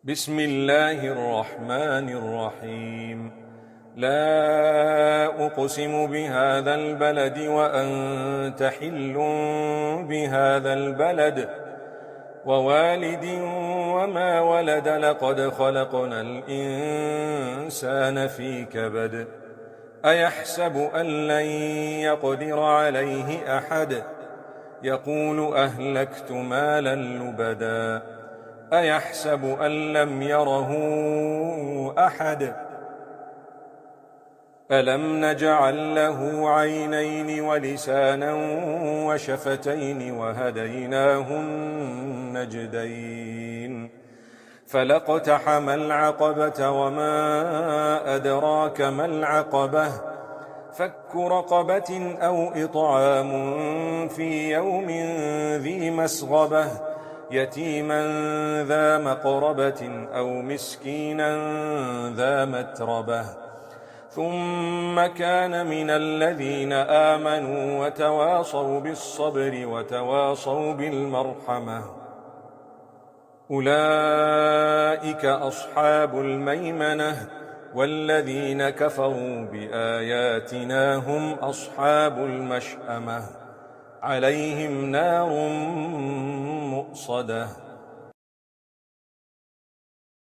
بسم الله الرحمن الرحيم. لا أقسم بهذا البلد وأنت حل بهذا البلد ووالد وما ولد لقد خلقنا الإنسان في كبد أيحسب أن لن يقدر عليه أحد يقول أهلكت مالا لبدا أيحسب أن لم يره أحد ألم نجعل له عينين ولسانا وشفتين وهديناه النجدين فلاقتحم العقبة وما أدراك ما العقبة فك رقبة أو إطعام في يوم ذي مسغبة يتيما ذا مقربة أو مسكينا ذا متربة ثم كان من الذين آمنوا وتواصوا بالصبر وتواصوا بالمرحمة أولئك أصحاب الميمنة والذين كفروا بآياتنا هم أصحاب المشأمة عليهم نار مؤصدة